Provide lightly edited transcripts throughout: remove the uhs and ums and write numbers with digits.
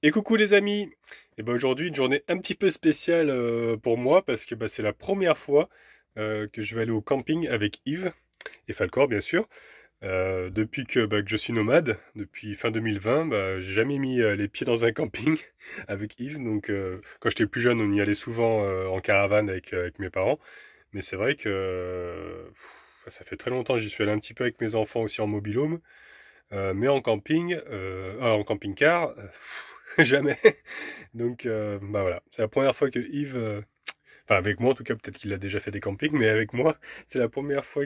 Et coucou les amis! Et ben aujourd'hui une journée un petit peu spéciale pour moi parce que c'est la première fois que je vais aller au camping avec Yves et Falcor bien sûr. Depuis que je suis nomade, depuis fin 2020, j'ai jamais mis les pieds dans un camping avec Yves. Donc quand j'étais plus jeune on y allait souvent en caravane avec mes parents. Mais c'est vrai que ça fait très longtemps que j'y suis allé un petit peu avec mes enfants aussi en mobilhome. Mais en camping, en camping-car, jamais. Donc voilà, c'est la première fois que Yves, enfin avec moi en tout cas, peut-être qu'il a déjà fait des campings, mais avec moi, c'est la première fois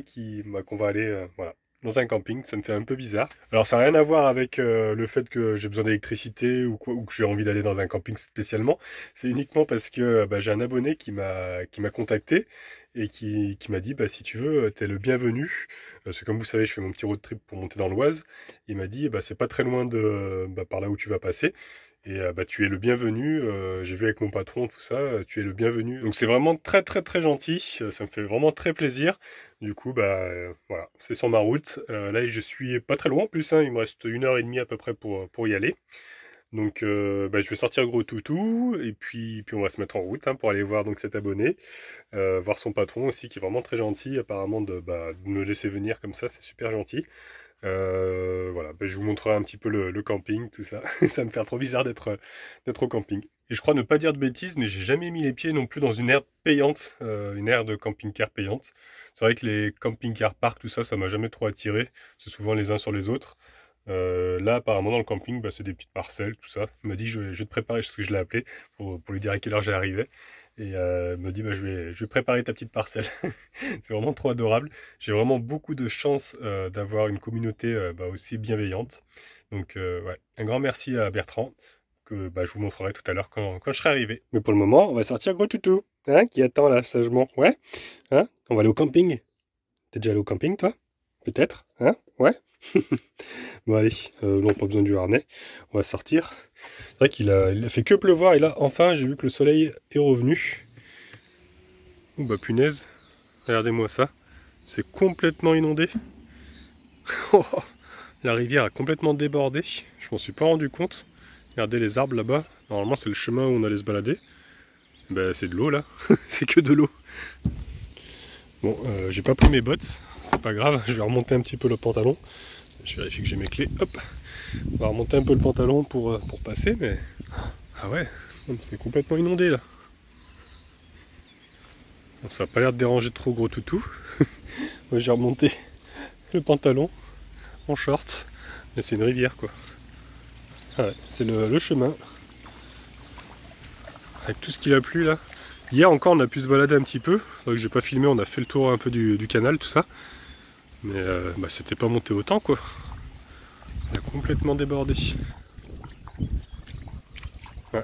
qu'on va aller voilà, dans un camping. Ça me fait un peu bizarre. Alors ça n'a rien à voir avec le fait que j'ai besoin d'électricité ou quoi, ou que j'ai envie d'aller dans un camping spécialement. C'est uniquement parce que j'ai un abonné qui m'a contacté et qui m'a dit si tu veux, t'es le bienvenu. Parce que comme vous savez, je fais mon petit road trip pour monter dans l'Oise. Il m'a dit c'est pas très loin de par là où tu vas passer. Et tu es le bienvenu, j'ai vu avec mon patron tout ça, tu es le bienvenu. Donc c'est vraiment très très très gentil, ça me fait vraiment très plaisir. Du coup voilà, c'est sur ma route. Là je suis pas très loin en plus, hein, il me reste 1 heure et demie à peu près pour y aller. Donc je vais sortir gros toutou et puis on va se mettre en route pour aller voir donc cet abonné, voir son patron aussi qui est vraiment très gentil apparemment de me laisser venir comme ça, c'est super gentil. Voilà, je vous montrerai un petit peu le camping, tout ça. Ça va me faire trop bizarre d'être au camping. Et je crois ne pas dire de bêtises, mais j'ai jamais mis les pieds non plus dans une aire payante, une aire de camping-car payante. C'est vrai que les camping-car parcs, tout ça, ça m'a jamais trop attiré. C'est souvent les uns sur les autres. Là, apparemment, dans le camping, c'est des petites parcelles, tout ça. Il m'a dit, je vais te préparer, ce que je l'ai appelé, pour lui dire à quelle heure j'arrivais. Et il me dit, je vais préparer ta petite parcelle. C'est vraiment trop adorable. J'ai vraiment beaucoup de chance d'avoir une communauté aussi bienveillante. Donc, ouais, un grand merci à Bertrand, que je vous montrerai tout à l'heure quand je serai arrivé. Mais pour le moment, on va sortir gros toutou, hein, qui attend là, sagement. Ouais, hein, on va aller au camping. T'es déjà allé au camping, toi? Peut-être, hein? Ouais. Bon, allez, non, pas besoin du harnais. On va sortir. C'est vrai il a fait que pleuvoir et là, enfin, j'ai vu que le soleil est revenu. Oh, punaise, regardez-moi ça. C'est complètement inondé. La rivière a complètement débordé. Je m'en suis pas rendu compte. Regardez les arbres là-bas. Normalement, c'est le chemin où on allait se balader. C'est de l'eau là. C'est que de l'eau. Bon, j'ai pas pris mes bottes. C'est pas grave. Je vais remonter un petit peu le pantalon. Je vérifie que j'ai mes clés. Hop. On va remonter un peu le pantalon pour passer. Mais ah ouais, c'est complètement inondé là. Bon, ça a pas l'air de déranger trop gros toutou. Moi, j'ai remonté le pantalon en short. Mais c'est une rivière quoi. Ah ouais, c'est le chemin. Avec tout ce qu'il a plu là. Hier encore on a pu se balader un petit peu. C'est vrai que j'ai pas filmé, on a fait le tour un peu du canal, tout ça. Mais c'était pas monté autant quoi. Il a complètement débordé. Ouais.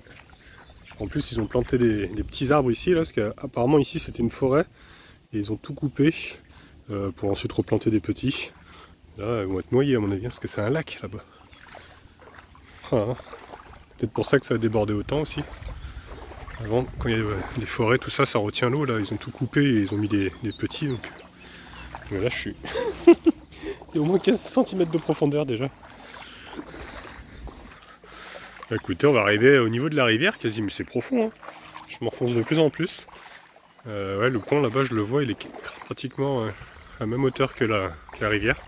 En plus ils ont planté des petits arbres ici là, parce qu'apparemment ici c'était une forêt. Et ils ont tout coupé pour ensuite replanter des petits. Là ils vont être noyés à mon avis, parce que c'est un lac là-bas. Voilà. Peut-être pour ça que ça a débordé autant aussi. Avant, quand il y a des forêts, tout ça, ça retient l'eau. Là, ils ont tout coupé et ils ont mis des petits. Donc, mais là, je suis. Il y a au moins 15 cm de profondeur déjà. Écoutez, on va arriver au niveau de la rivière quasi, mais c'est profond. Hein. Je m'enfonce de plus en plus. Ouais, le pont là-bas, je le vois, il est pratiquement à la même hauteur que la rivière.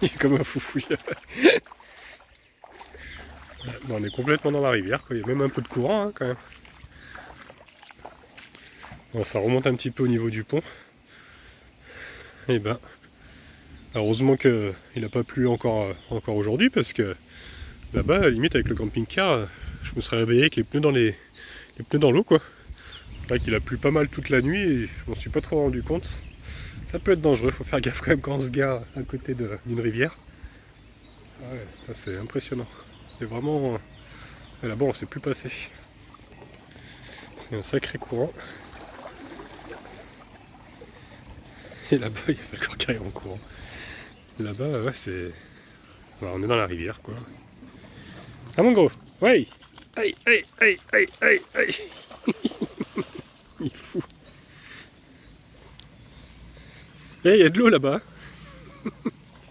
Il est comme un foufouille. On est complètement dans la rivière, quoi. Il y a même un peu de courant quand même. Bon, ça remonte un petit peu au niveau du pont. Et heureusement qu'il n'a pas plu encore aujourd'hui, parce que là-bas, à la limite, avec le camping-car, je me serais réveillé avec les pneus dans l'eau, quoi. C'est vrai qu'il a plu pas mal toute la nuit et je m'en suis pas trop rendu compte. Ça peut être dangereux, faut faire gaffe quand même quand on se gare à côté d'une rivière. Ah ouais, ça c'est impressionnant. C'est vraiment... Et là-bas, on ne sait plus passer. Il y a un sacré courant. Et là-bas, il y a le corps qui arrive en courant. Là-bas, ouais, c'est... on est dans la rivière, quoi. Ah mon gros, ouais. Aïe, aïe, aïe, aïe, aïe, aïe. Il est fou. Eh, il y a de l'eau là-bas.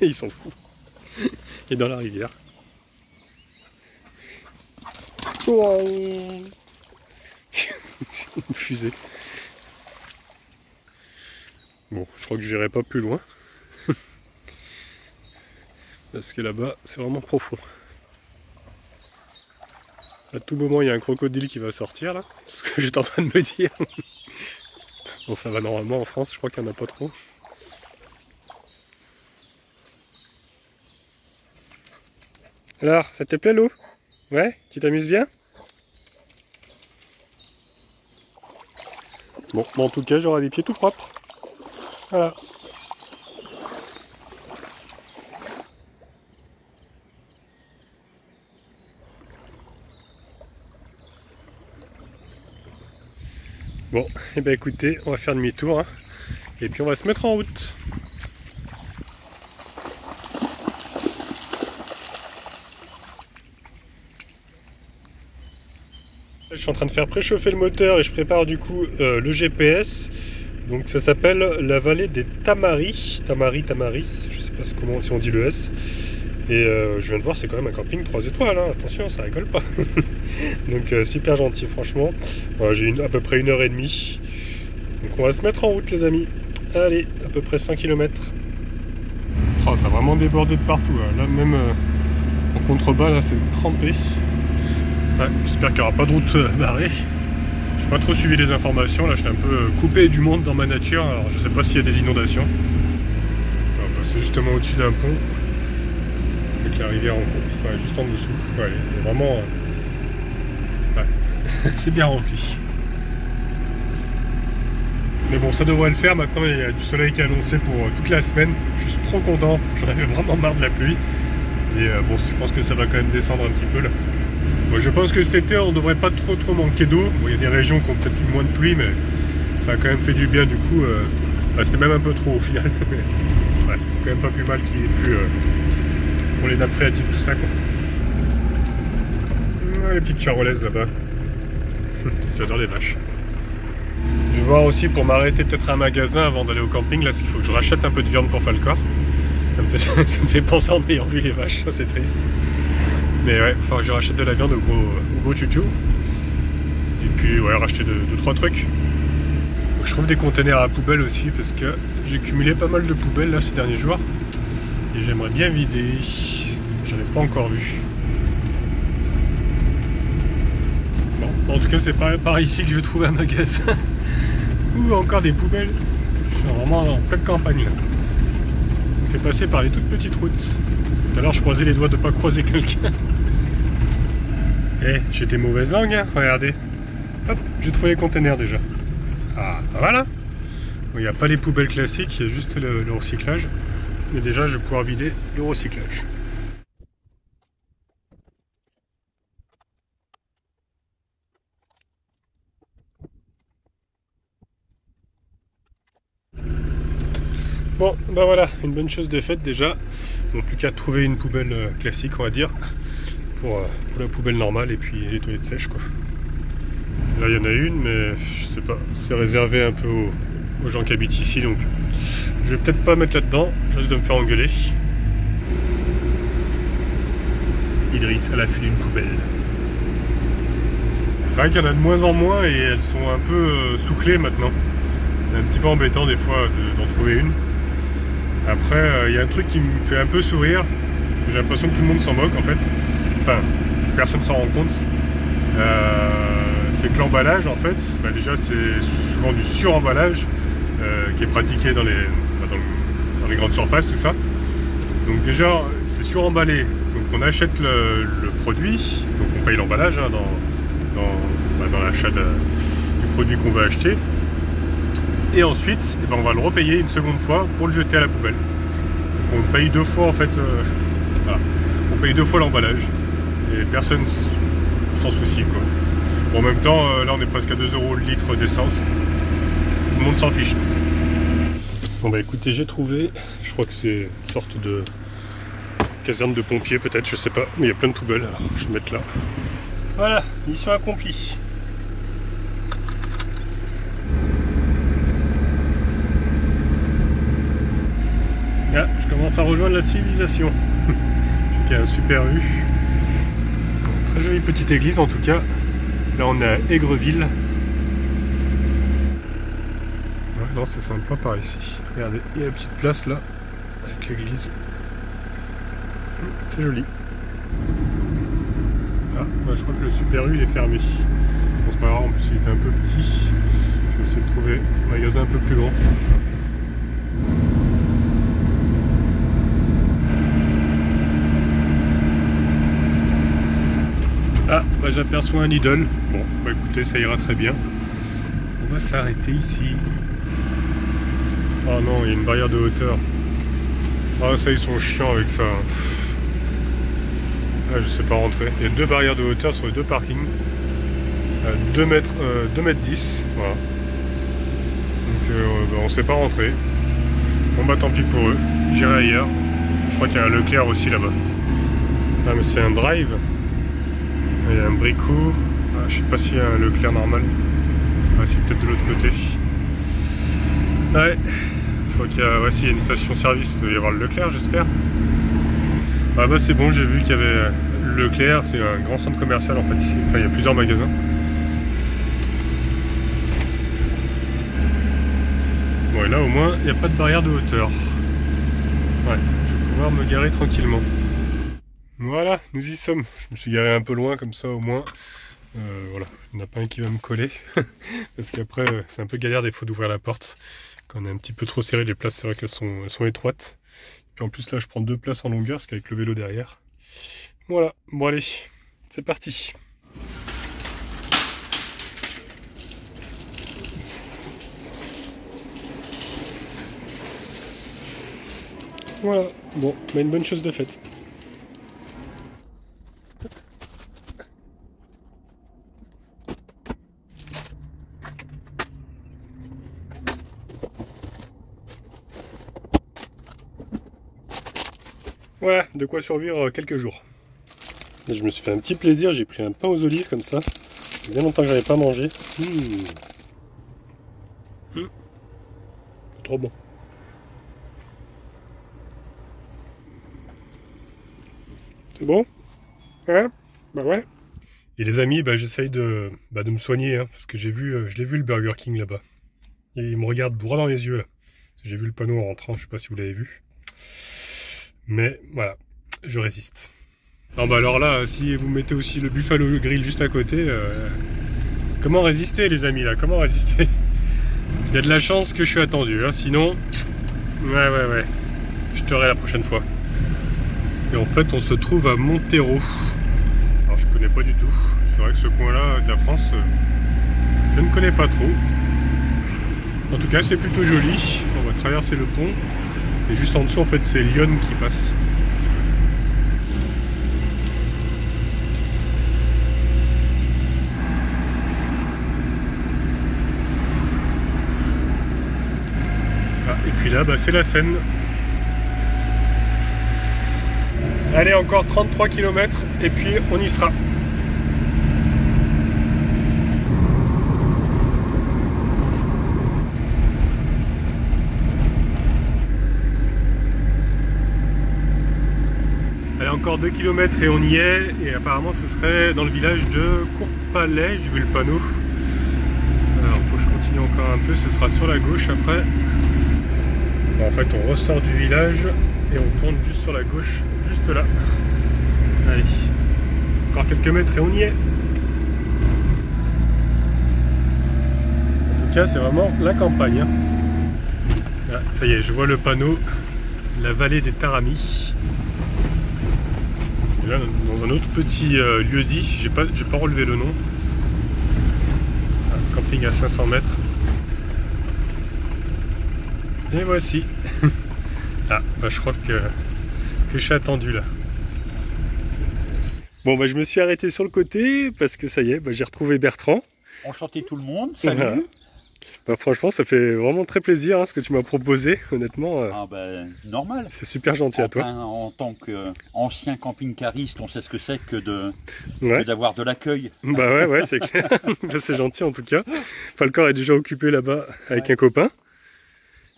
Et ils s'en foutent. Il est dans la rivière. Oh. Une fusée. Bon, je crois que j'irai pas plus loin. Parce que là-bas, c'est vraiment profond. À tout moment, il y a un crocodile qui va sortir là. C'est ce que j'étais en train de me dire. Bon, ça va normalement en France, je crois qu'il n'y en a pas trop. Alors, ça te plaît l'eau? Ouais? Tu t'amuses bien? Bon, en tout cas, j'aurai les pieds tout propres. Voilà. Bon, et ben écoutez, on va faire demi-tour, hein, et puis on va se mettre en route. Je suis en train de faire préchauffer le moteur et je prépare du coup le GPS. Donc ça s'appelle la vallée des Tamaris. Tamaris, je sais pas comment si on dit le S. Et je viens de voir, c'est quand même un camping 3 étoiles, hein. Attention, ça rigole pas. Donc super gentil, franchement. Voilà, j'ai à peu près 1h30. Donc on va se mettre en route, les amis. Allez, à peu près 5 km. Oh, ça a vraiment débordé de partout. Là, même en contrebas, là, c'est trempé. Ouais, j'espère qu'il n'y aura pas de route barrée. J'ai pas trop suivi les informations. Là, j'étais un peu coupé du monde dans ma nature. Alors, je sais pas s'il y a des inondations. Bah, c'est justement au-dessus d'un pont. Avec la rivière en cours, ouais, juste en dessous. Ouais, il est vraiment. Ouais. C'est bien rempli. Mais bon, ça devrait le faire. Maintenant, il y a du soleil qui est annoncé pour toute la semaine. Je suis trop content. J'en avais vraiment marre de la pluie. Et bon, je pense que ça va quand même descendre un petit peu là. Bon, je pense que cet été, on devrait pas trop manquer d'eau. Bon, il y a des régions qui ont peut-être eu moins de pluie, mais ça a quand même fait du bien. Du coup, bah, c'était même un peu trop au final. Ouais, c'est quand même pas plus mal qu'il y ait plus pour les nappes phréatiques, tout ça, quoi. Les petites charolaises là-bas. J'adore les vaches. Je vais voir aussi pour m'arrêter peut-être à un magasin avant d'aller au camping. Là, il faut que je rachète un peu de viande pour Falcor. Ça me fait penser en ayant vu les vaches, ça c'est triste. Mais ouais, il faut que je rachète de la viande au gros tutu. Et puis ouais, racheter 2-3 trucs. Donc, je trouve des containers à poubelle aussi parce que j'ai cumulé pas mal de poubelles là ces derniers jours. Et j'aimerais bien vider. J'en ai pas encore vu. Bon, en tout cas, c'est pas par ici que je vais trouver un magasin. Ou encore des poubelles. Je suis vraiment en pleine campagne là. On me fait passer par les toutes petites routes. Tout à l'heure, je croisais les doigts de pas croiser quelqu'un. Eh, j'ai des mauvaises langues, hein. Regardez. Hop, j'ai trouvé les containers déjà. Ah, voilà. Bon, il n'y a pas les poubelles classiques, il y a juste le recyclage. Mais déjà, je vais pouvoir vider le recyclage. Bon, ben voilà, une bonne chose de faite déjà. Bon, plus qu'à trouver une poubelle classique, on va dire, pour la poubelle normale et puis les toilettes sèches, quoi. Là, il y en a une, mais je sais pas, c'est réservé un peu aux gens qui habitent ici, donc je vais peut-être pas mettre là-dedans, je risque de me faire engueuler. Idriss à l'affût d'une poubelle. C'est vrai qu'il y en a de moins en moins et elles sont un peu sous-clés maintenant. C'est un petit peu embêtant des fois d'en trouver une. Après, il y a un truc qui me fait un peu sourire. J'ai l'impression que tout le monde s'en moque en fait. Enfin, personne s'en rend compte. C'est que l'emballage en fait, bah déjà c'est souvent du suremballage qui est pratiqué dans les grandes surfaces, tout ça. Donc déjà c'est suremballé. Donc on achète le produit, donc on paye l'emballage hein, dans l'achat du produit qu'on veut acheter. Et ensuite, eh ben, on va le repayer une seconde fois pour le jeter à la poubelle. Donc on paye 2 fois en fait, voilà. On paye 2 fois l'emballage et personne s'en soucie quoi. Bon, en même temps, là on est presque à 2 € le litre d'essence. Tout le monde s'en fiche. Bon bah écoutez, j'ai trouvé, je crois que c'est une sorte de caserne de pompiers peut-être, je sais pas, mais il y a plein de poubelles, alors je vais mettre là. Voilà, mission accomplie. Là, je commence à rejoindre la civilisation. J'ai un super vue. Très jolie petite église en tout cas. Là on est à Aigreville. Ouais, non, c'est sympa par ici. Regardez, il y a la petite place là, avec l'église. C'est joli. Ah, bah, je crois que le Super U il est fermé. Bon, c'est pas grave, en plus il était un peu petit. Je vais essayer de trouver un magasin un peu plus grand. Ah, bah j'aperçois un Lidl. Bon, bah écoutez, ça ira très bien. On va s'arrêter ici. Oh non, il y a une barrière de hauteur. Ah, ça, ils sont chiants avec ça. Ah, je sais pas rentrer. Il y a deux barrières de hauteur sur les deux parkings. 2 mètres 10. Voilà. Donc, bah, on sait pas rentrer. Bon, bah tant pis pour eux. J'irai ailleurs. Je crois qu'il y a un Leclerc aussi là-bas. Ah, mais c'est un drive. Il y a un Brico. Ah, je sais pas s'il y a un Leclerc normal. Ah, c'est peut-être de l'autre côté. Ouais. Je crois qu'il y a, ouais, s'il y a une station-service, il doit y avoir le Leclerc, j'espère. Ah bah c'est bon, j'ai vu qu'il y avait le Leclerc, c'est un grand centre commercial en fait ici. Enfin, il y a plusieurs magasins. Bon, et là au moins, il n'y a pas de barrière de hauteur. Ouais, je vais pouvoir me garer tranquillement. Voilà, nous y sommes. Je me suis garé un peu loin comme ça au moins. Voilà, il n'y en a pas un qui va me coller. Parce qu'après, c'est un peu galère des fois d'ouvrir la porte. Quand on est un petit peu trop serré, les places, c'est vrai qu'elles sont étroites. Puis en plus là, je prends 2 places en longueur, parce qu'avec le vélo derrière. Voilà, bon allez, c'est parti. Voilà, bon, bah une bonne chose de faite. Voilà, de quoi survivre quelques jours. Et je me suis fait un petit plaisir, j'ai pris un pain aux olives comme ça. Il y a bien longtemps que je n'avais pas mangé. Trop bon. C'est bon? Hein? Bah ouais. Et les amis, bah, j'essaye de me soigner, hein, parce que je l'ai vu le Burger King là-bas. Et il me regarde droit dans les yeux là. J'ai vu le panneau en rentrant, je sais pas si vous l'avez vu. Mais voilà, je résiste. Non bah alors là, si vous mettez aussi le Buffalo Grill juste à côté, comment résister les amis là? Comment résister? Il y a de la chance que je suis attendu, hein, sinon... Ouais, je t'aurai la prochaine fois. Et en fait, on se trouve à Montero. Alors je connais pas du tout. C'est vrai que ce coin-là de la France, je ne connais pas trop. En tout cas, c'est plutôt joli. On va traverser le pont. Et juste en dessous, en fait, c'est Lyon qui passe. Ah, et puis là, bah, c'est la Seine. Allez, encore 33 km et puis on y sera. Allez, encore 2 km et on y est. Et apparemment ce serait dans le village de Courpalais, j'ai vu le panneau. Alors il faut que je continue encore un peu, ce sera sur la gauche après. Bon, en fait on ressort du village et on tourne juste sur la gauche, juste là. Allez, encore quelques mètres et on y est. En tout cas c'est vraiment la campagne, hein. Ah, ça y est, je vois le panneau, la vallée des Taramis. Et là, dans un autre petit lieu-dit, j'ai pas relevé le nom. Ah, camping à 500 mètres. Et voici. Ah, enfin, je crois que je suis attendu là. Bon, bah, je me suis arrêté sur le côté parce que ça y est, bah, j'ai retrouvé Bertrand. Enchanté tout le monde, salut. Voilà. Bah, franchement, ça fait vraiment très plaisir hein, ce que tu m'as proposé, honnêtement. Ah bah, normal. C'est super gentil à toi. En tant qu'ancien camping-cariste, on sait ce que c'est que Ouais. d'avoir de l'accueil. Bah ouais, c'est clair. C'est gentil en tout cas. Falcor est déjà occupé là-bas avec un copain.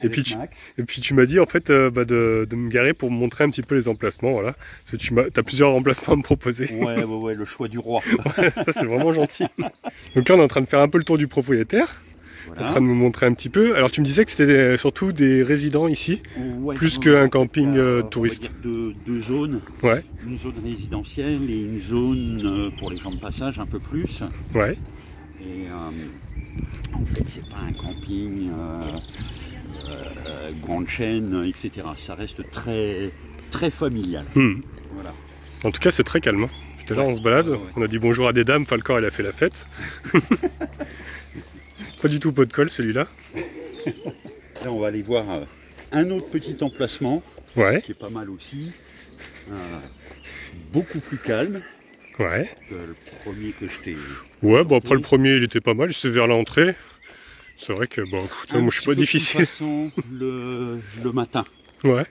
Et puis, tu m'as dit en fait de me garer pour me montrer un petit peu les emplacements, voilà. Parce que tu as plusieurs emplacements à me proposer. Ouais, le choix du roi. Ouais, ça c'est vraiment gentil. Donc là on est en train de faire un peu le tour du propriétaire. Voilà. En train de me montrer un petit peu. Alors tu me disais que c'était surtout des résidents ici, plus qu'un camping touriste. On va dire deux zones. Ouais. Une zone résidentielle et une zone pour les gens de passage un peu plus. Ouais. Et en fait c'est pas un camping grande chaîne, etc. Ça reste très, très familial. Voilà. En tout cas, c'est très calme. Tout à l'heure, on se balade, on a dit bonjour à des dames, Falcor, il a fait la fête. Pas du tout pot de colle, celui-là. Là, on va aller voir un autre petit emplacement, qui est pas mal aussi. Beaucoup plus calme. Ouais. Que le premier que je t'ai... Ouais, bon après le premier, il était pas mal, c'est vers l'entrée. C'est vrai que bon, moi je suis pas difficile. Le matin. Ouais.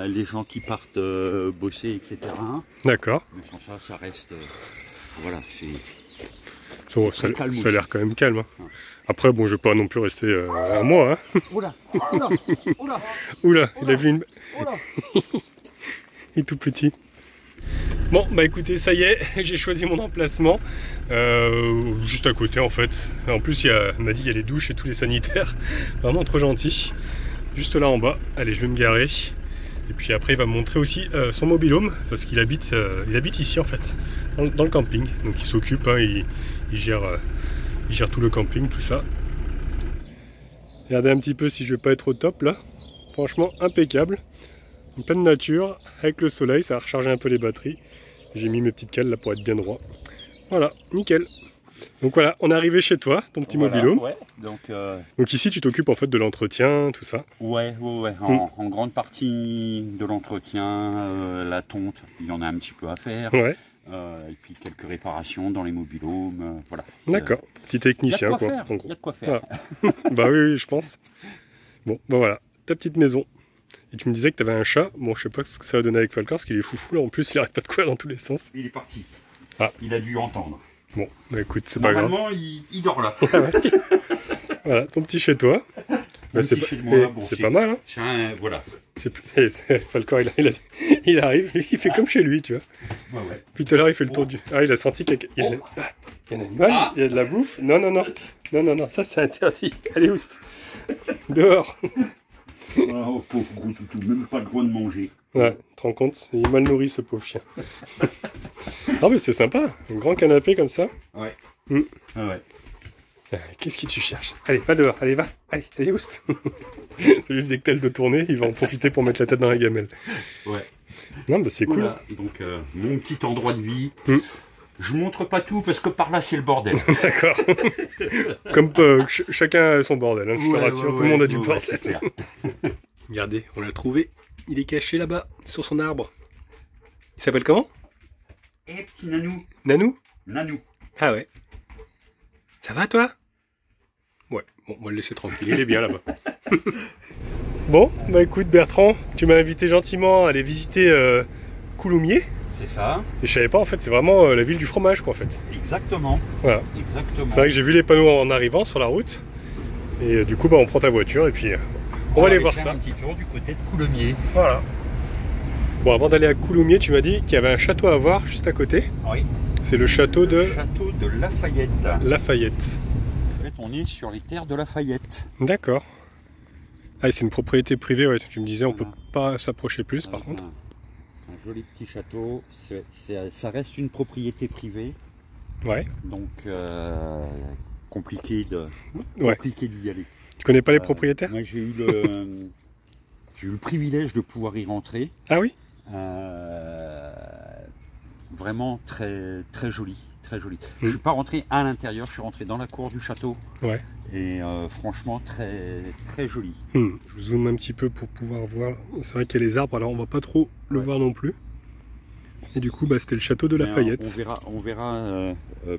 Les gens qui partent bosser, etc. D'accord. Mais sans ça reste. Voilà, ça a l'air quand même calme. Hein. Après, bon, je vais pas non plus rester un mois. Hein. Oula. Oula, il a vu une. Il est tout petit. Bon, bah écoutez, ça y est, j'ai choisi mon emplacement, juste à côté en fait. En plus, il m'a dit qu'il y a les douches et tous les sanitaires, vraiment trop gentil. Juste là en bas, allez, je vais me garer. Et puis après, il va me montrer aussi son mobil-home, parce qu'il habite, ici en fait, dans le camping. Donc il s'occupe, hein, il gère tout le camping, tout ça. Regardez un petit peu si je vais pas être au top là. Franchement, impeccable. En pleine nature, avec le soleil, ça a rechargé un peu les batteries. J'ai mis mes petites cales là pour être bien droit. Voilà, nickel. Donc voilà, on est arrivé chez toi, ton petit mobil-home. Ouais, donc ici, tu t'occupes en fait de l'entretien, tout ça. Ouais. En grande partie de l'entretien, la tonte, il y en a un petit peu à faire. Ouais. Et puis quelques réparations dans les mobil-homes, voilà. D'accord, petit technicien quoi. Il y a de quoi faire. Voilà. Bah oui, je pense. Bon, bah voilà, ta petite maison. Et tu me disais que tu avais un chat. Bon, je sais pas ce que ça va donner avec Falcor, parce qu'il est foufou là. En plus, il arrête pas de courir dans tous les sens. Il est parti. Ah. Il a dû entendre. Bon, bah écoute, c'est pas grave. Normalement, il dort là. Voilà, ton petit chez toi. Bah, c'est pas mal, hein. Voilà. Falcor, il arrive, lui, il fait comme chez lui, tu vois. Ouais. Puis tout à l'heure, il fait le tour du... Ah, il a senti qu'il y a un animal, il y a de la bouffe. Non, ça c'est interdit. Allez, oust. Dehors. Oh, pauvre gros toutou, même pas le droit de manger. Ouais, tu te rends compte, il est mal nourri ce pauvre chien. Non mais c'est sympa, un grand canapé comme ça. Ouais. Qu'est-ce que tu cherches? Allez, va dehors, allez, va. Allez, oust. Celui dès que t'as le dos tourné, il va en profiter pour mettre la tête dans la gamelle. Ouais. Non, bah c'est cool. Donc, mon petit endroit de vie. Je montre pas tout parce que par là c'est le bordel. D'accord. Comme chacun a son bordel, hein, je te rassure, tout le monde a du bordel. Clair. Regardez, on l'a trouvé. Il est caché là-bas, sur son arbre. Il s'appelle comment? Petit Nanou. Nanou? Ah ouais. Ça va toi? Ouais, bon, on va le laisser tranquille, il est bien là-bas. Bon, bah écoute Bertrand, tu m'as invité gentiment à aller visiter Coulommiers. C'est ça. Et je savais pas en fait, c'est vraiment la ville du fromage quoi en fait. Exactement. Voilà. Exactement. C'est vrai que j'ai vu les panneaux en arrivant sur la route. Et du coup bah on prend ta voiture et puis on va aller voir ça. Un petit tour du côté de Coulommiers. Voilà. Bon, avant d'aller à Coulommiers, tu m'as dit qu'il y avait un château à voir juste à côté. Oui. C'est le château de... Château de Lafayette. Lafayette. En fait, on est sur les terres de Lafayette. D'accord. Ah, c'est une propriété privée, ouais. Tu me disais, on peut pas s'approcher plus, par contre. Un joli petit château. Ça reste une propriété privée. Ouais. Donc, compliqué d'y aller. Tu connais pas les propriétaires? Moi, j'ai eu le privilège de pouvoir y rentrer. Ah oui? Vraiment très, très joli. Très joli. Je ne suis pas rentré à l'intérieur, je suis rentré dans la cour du château. Ouais. Et franchement, très, très joli. Je vous zoome un petit peu pour pouvoir voir. C'est vrai qu'il y a les arbres, alors on va pas trop le voir non plus. Et du coup, bah, c'était le château de Lafayette. On verra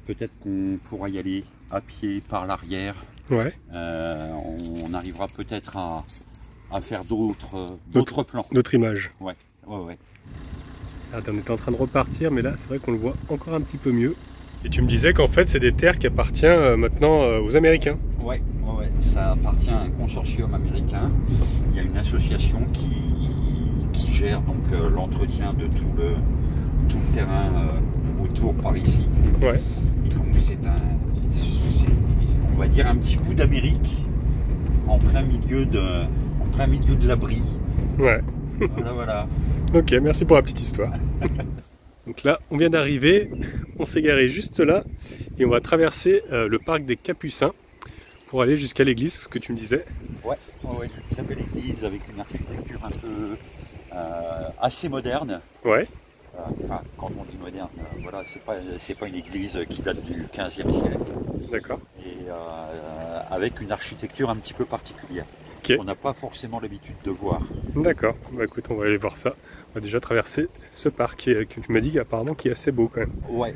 peut-être qu'on pourra y aller à pied par l'arrière. Ouais. On arrivera peut-être à faire d'autres plans. D'autres images. Ouais. Attends, on était en train de repartir, mais là, c'est vrai qu'on le voit encore un petit peu mieux. Et tu me disais qu'en fait, c'est des terres qui appartiennent maintenant aux Américains. Ouais, ça appartient à un consortium américain. Il y a une association qui gère donc l'entretien de tout le terrain autour par ici. Ouais. Et donc on va dire un petit bout d'Amérique en plein milieu de la brie. Ouais. Voilà. Ok, merci pour la petite histoire. Donc là, on vient d'arriver, on s'est garé juste là et on va traverser le parc des Capucins pour aller jusqu'à l'église, ce que tu me disais. Ouais, une très belle église avec une architecture un peu assez moderne. Ouais. Enfin, quand on dit moderne, voilà, c'est pas une église qui date du 15e siècle. D'accord. Et avec une architecture un petit peu particulière. Ok. On n'a pas forcément l'habitude de voir. D'accord. Bah écoute, on va aller voir ça. On va déjà traverser ce parc que tu m'as dit apparemment qui est assez beau quand même. Ouais,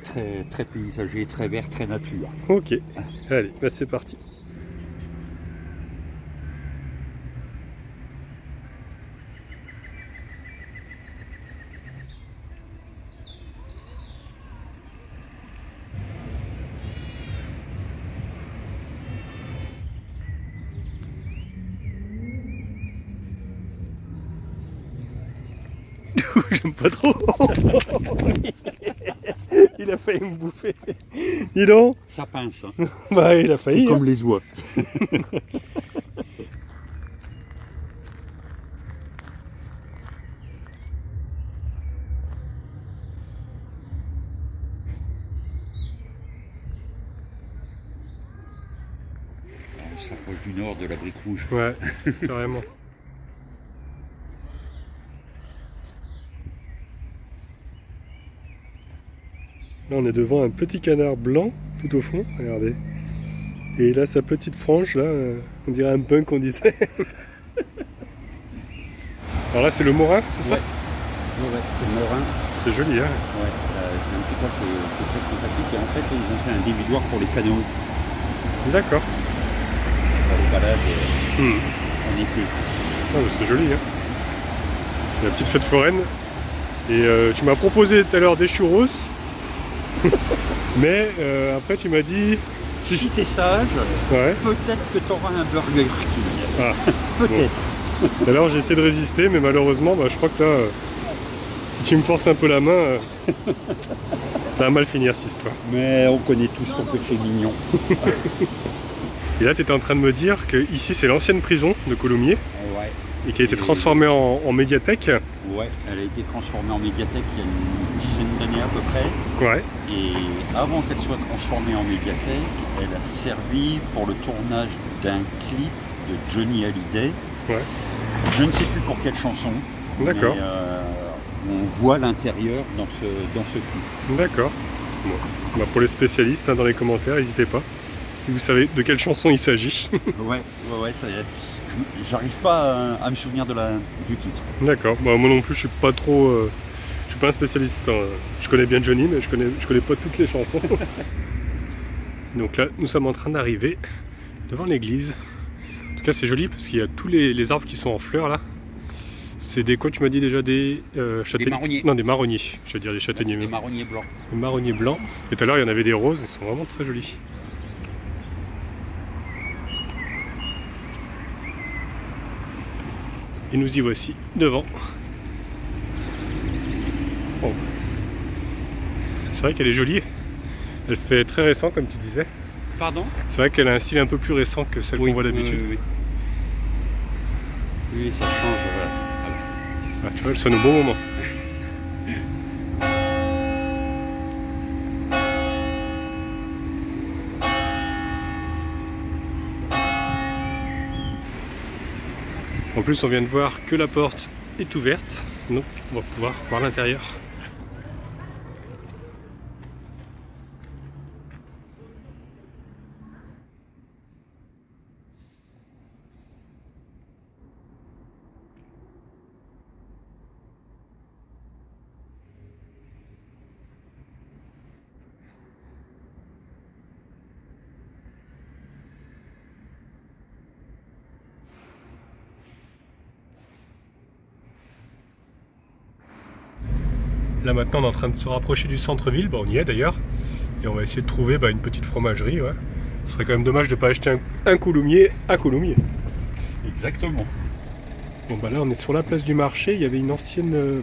très, très paysager, très vert, très nature. Ok. Allez, bah c'est parti. J'aime pas trop. Il a failli me bouffer. Dis donc. Ça pince. Hein. Bah il a failli. C'est comme les oies. On se rapproche du nord de la Brique Rouge. Ouais, carrément. Là on est devant un petit canard blanc tout au fond, regardez. Et là sa petite frange là, on dirait un punk qu'on disait. Alors là c'est le morin, c'est ça? Ouais, c'est le morin. C'est joli hein. Ouais, c'est un petit peu qui est très sympathique. Et en fait ils ont fait un dévidoir pour les canots. D'accord. Pour les balades en été. Ah, c'est joli hein. La petite fête foraine. Et tu m'as proposé tout à l'heure des churros. Mais après tu m'as dit si t'es sage, ouais. Peut-être que tu auras un Burger King. Ah, peut-être. Bon. Alors j'ai essayé de résister mais malheureusement bah, je crois que là si tu me forces un peu la main ça va mal finir cette histoire. Mais on connaît tous ton péché mignon. Et là tu étais en train de me dire que ici c'est l'ancienne prison de Coulommiers. Ouais. Et qui a été transformée en médiathèque. Ouais, elle a été transformée en médiathèque il y a une dizaine d'années à peu près. Ouais. Et avant qu'elle soit transformée en médiathèque, elle a servi pour le tournage d'un clip de Johnny Hallyday. Ouais. Je ne sais plus pour quelle chanson. D'accord. On voit l'intérieur dans ce clip. D'accord. Bon. Bah pour les spécialistes, hein, dans les commentaires, n'hésitez pas. Si vous savez de quelle chanson il s'agit. Ouais, ça y est. J'arrive pas à me souvenir du titre. D'accord, bah, moi non plus je suis pas trop... je suis pas un spécialiste, hein. Je connais bien Johnny mais je connais pas toutes les chansons. Donc là nous sommes en train d'arriver devant l'église. En tout cas c'est joli parce qu'il y a tous les arbres qui sont en fleurs là. C'est des quoi tu m'as dit déjà des châtaigniers? Des marronniers. Non des marronniers, je veux dire des châtaigniers. Des marronniers blancs. Des marronniers blancs. Et tout à l'heure il y en avait des roses, ils sont vraiment très jolis. Et nous y voici, devant. Bon. C'est vrai qu'elle est jolie. Elle fait très récent, comme tu disais. Pardon? C'est vrai qu'elle a un style un peu plus récent que celle qu'on voit d'habitude. Oui, ça change. Voilà. Ah, tu vois, elle sonne au bon moment. En plus, on vient de voir que la porte est ouverte, donc on va pouvoir voir l'intérieur. Là maintenant on est en train de se rapprocher du centre-ville, on y est d'ailleurs, et on va essayer de trouver une petite fromagerie, ouais. Ce serait quand même dommage de ne pas acheter un coulommiers à Coulommiers. Exactement. Bon bah là on est sur la place du marché, il y avait une ancienne,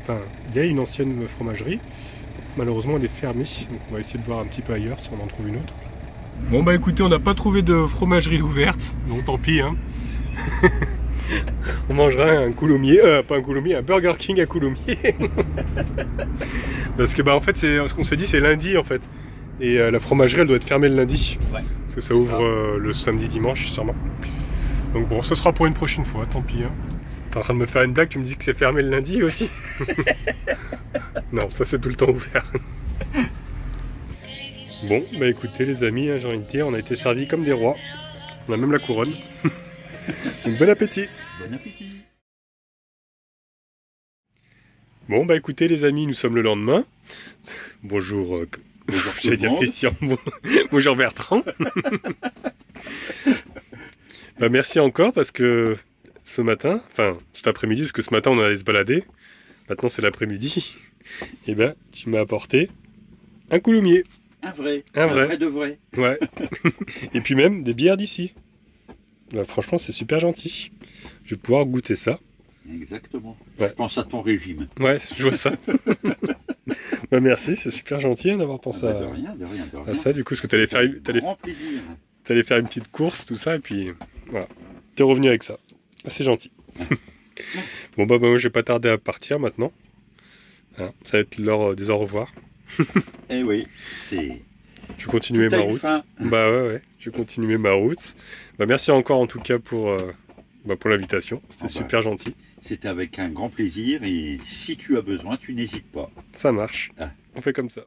il y a une ancienne fromagerie. Malheureusement elle est fermée, donc on va essayer de voir un petit peu ailleurs si on en trouve une autre. Bon bah écoutez, on n'a pas trouvé de fromagerie ouverte, donc tant pis hein. On mangera un coulommiers, pas un coulommiers, un Burger King à Coulommiers. Parce que bah en fait c'est ce qu'on s'est dit, c'est lundi en fait. Et la fromagerie elle doit être fermée le lundi. Ouais. Parce que ça ouvre le samedi dimanche sûrement. Donc bon, ce sera pour une prochaine fois, tant pis hein. T'es en train de me faire une blague, tu me dis que c'est fermé le lundi aussi? Non, ça c'est tout le temps ouvert. Bon, bah écoutez les amis, hein, j'ai envie de dire, on a été servis comme des rois. On a même la couronne. Donc bon appétit. Bon appétit. Bon bah écoutez les amis, nous sommes le lendemain. Bonjour, bonjour j'allais dire Christian. Bonjour Bertrand. Bah merci encore parce que ce matin, enfin cet après-midi, parce que ce matin on allait se balader, maintenant c'est l'après-midi, et ben tu m'as apporté un coulommiers. Un vrai. Un vrai de vrai. Ouais. Et puis même des bières d'ici. Bah, franchement c'est super gentil. Je vais pouvoir goûter ça. Exactement. Ouais. Je pense à ton régime. Ouais, je vois ça. Bah merci, c'est super gentil hein, d'avoir pensé de rien, de rien. à ça. Du coup, parce que t'allais faire une petite course, tout ça, et puis voilà. T'es revenu avec ça. Ah, c'est gentil. Bon bah moi je vais pas tarder à partir maintenant. Hein, ça va être l'heure des au revoir. Eh oui, c'est... Je vais continuer ma route. Bah ouais, je vais continuer ma route. Bah merci encore en tout cas pour l'invitation. C'était super gentil. C'était avec un grand plaisir et si tu as besoin, tu n'hésites pas. Ça marche. On fait comme ça.